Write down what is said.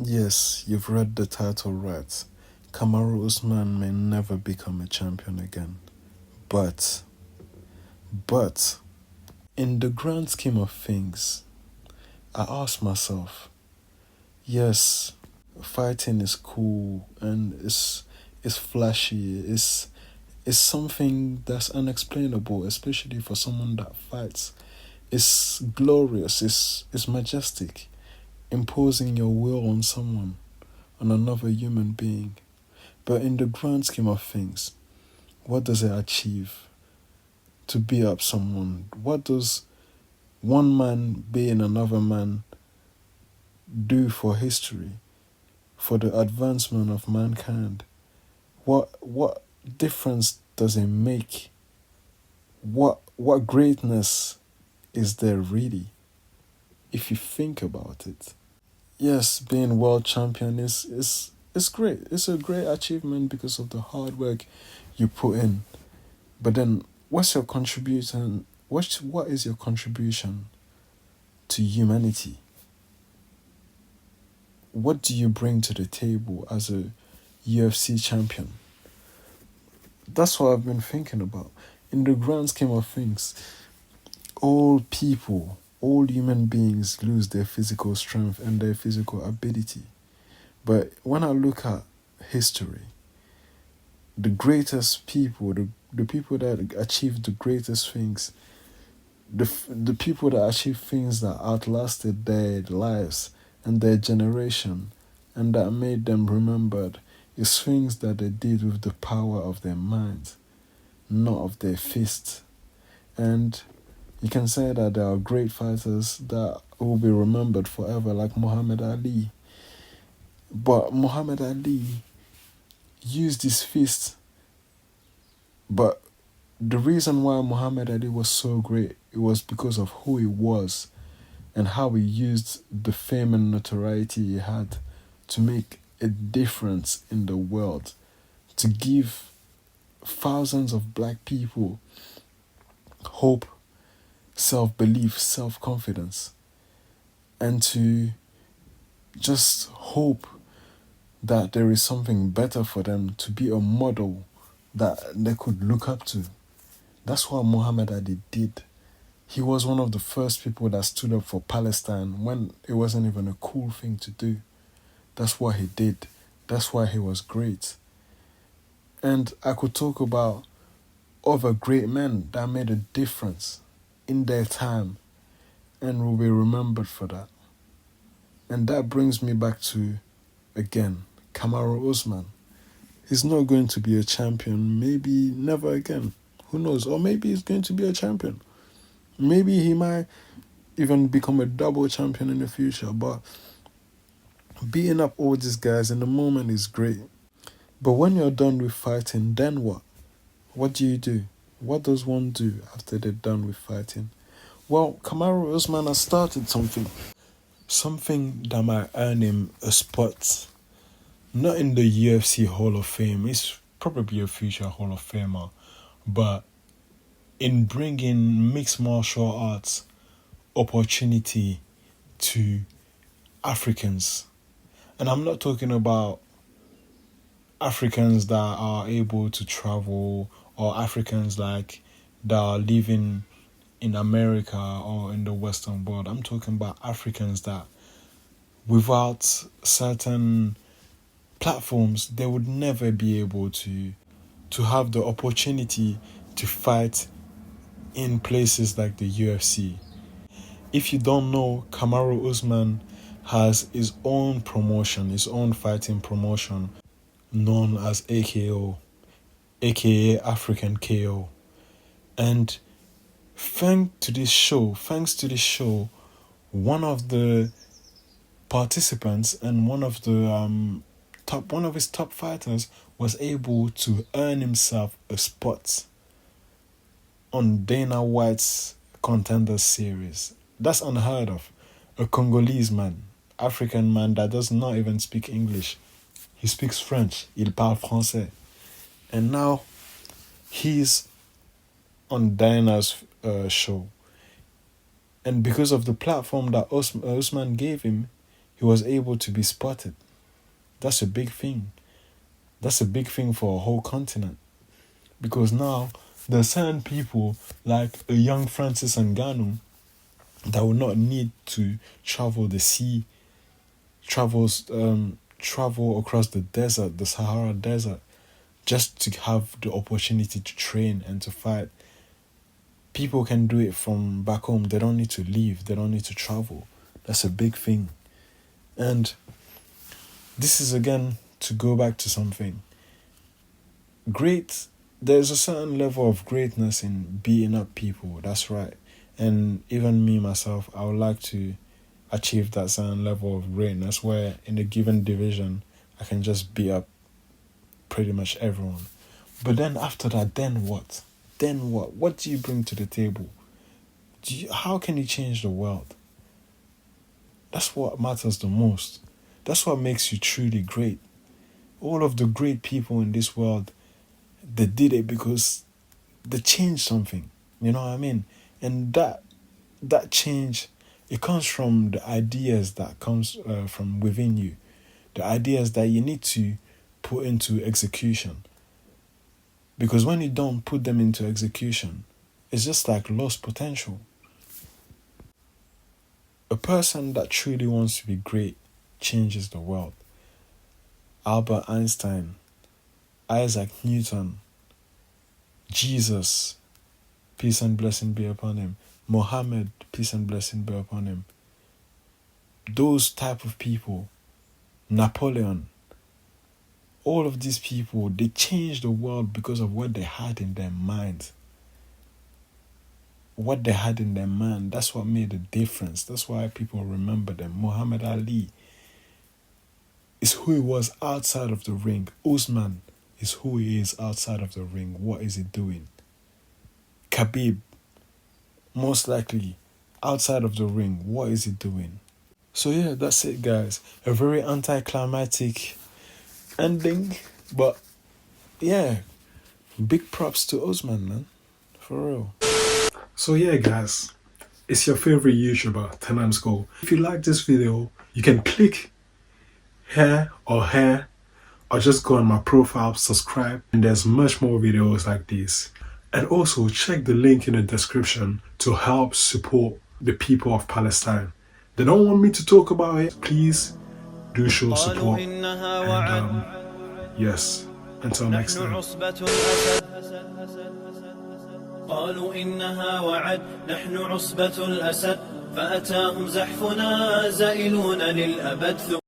Yes, you've read the title right. Kamaru Usman may never become a champion again. But, but, in the grand scheme of things, I ask myself, yes, fighting is cool and it's flashy, it's something that's unexplainable, especially for someone that fights. It's glorious, it's majestic, imposing your will on someone, on another human being. But in the grand scheme of things, what does it achieve to beat up someone? What does one man being another man do for history, for the advancement of mankind? What difference does it make? What greatness is there really, if you think about it? Yes, being world champion is great. It's a great achievement because of the hard work you put in. But then, what's your contribution? What is your contribution to humanity? What do you bring to the table as a UFC champion? That's what I've been thinking about. In the grand scheme of things, all people, all human beings lose their physical strength and their physical ability. But when I look at history, the greatest people, the people that achieved the greatest things, the people that achieved things that outlasted their lives and their generation and that made them remembered is things that they did with the power of their minds, not of their fists. And you can say that there are great fighters that will be remembered forever, like Muhammad Ali. But Muhammad Ali used his fist. But the reason why Muhammad Ali was so great, it was because of who he was and how he used the fame and notoriety he had to make a difference in the world, to give thousands of black people hope, self-belief, self-confidence, and to just hope that there is something better for them, to be a model that they could look up to. That's what Muhammad Ali did. He was one of the first people that stood up for Palestine when it wasn't even a cool thing to do. That's what he did. That's why he was great. And I could talk about other great men that made a difference in their time and will be remembered for that. And that brings me back to, again, Kamaru Usman. He's not going to be a champion, maybe never again. Who knows? Or maybe he's going to be a champion. Maybe he might even become a double champion in the future. But beating up all these guys in the moment is great. But when you're done with fighting, then what? What do you do? What does one do after they're done with fighting? Well, Kamaru Usman has started something. Something that might earn him a spot. Not in the UFC Hall of Fame. He's probably a future Hall of Famer. But in bringing mixed martial arts opportunity to Africans. And I'm not talking about Africans that are able to travel or Africans like that are living in America or in the Western world. I'm talking about Africans that without certain platforms, they would never be able to have the opportunity to fight in places like the UFC. If you don't know, Kamaru Usman has his own promotion, his own fighting promotion known as AKO, aka African KO. And thanks to this show, one of the participants and one of his top fighters was able to earn himself a spot on Dana White's Contender Series. That's unheard of. A Congolese man, African man that does not even speak English. He speaks French. Il parle français. And now he's on Dana's show. And because of the platform that Usman gave him, he was able to be spotted. That's a big thing. That's a big thing for a whole continent. Because now there are certain people like a young Francis Ngannou that will not need to travel the sea, travel across the desert, the Sahara Desert, just to have the opportunity to train and to fight. People can do it from back home. They don't need to leave. They don't need to travel. That's a big thing. And this is, again, to go back to something. There's a certain level of greatness in beating up people. That's right. And even me, myself, I would like to achieve that certain level of greatness where in a given division, I can just beat up pretty much everyone. But then after that, then what? Then what? What do you bring to the table? How can you change the world? That's what matters the most. That's what makes you truly great. All of the great people in this world, they did it because they changed something. You know what I mean? And that change, it comes from the ideas that comes from within you. The ideas that you need to put into execution. Because when you don't put them into execution, it's just like lost potential. A person that truly wants to be great changes the world. Albert Einstein, Isaac Newton, Jesus, peace and blessing be upon him, Muhammad, peace and blessing be upon him. Those type of people, Napoleon, all of these people, they changed the world because of what they had in their minds. What they had in their mind, that's what made a difference. That's why people remember them. Muhammad Ali is who he was outside of the ring. Usman is who he is outside of the ring. What is he doing? Khabib, most likely outside of the ring, what is he doing? So yeah, that's it, guys. A very anticlimactic ending, but yeah, big props to Usman, man, for real. So yeah, guys, it's your favorite YouTuber, Tenam's Goal. If you like this video, you can click here, or just go on my profile, subscribe, and there's much more videos like this. And also check the link in the description to help support the people of Palestine. They don't want me to talk about it. Please do show support. And yes, until next time. قالوا إنها وعد نحن عصبة الأسد فأتاهم زحفنا زائلون للأبد.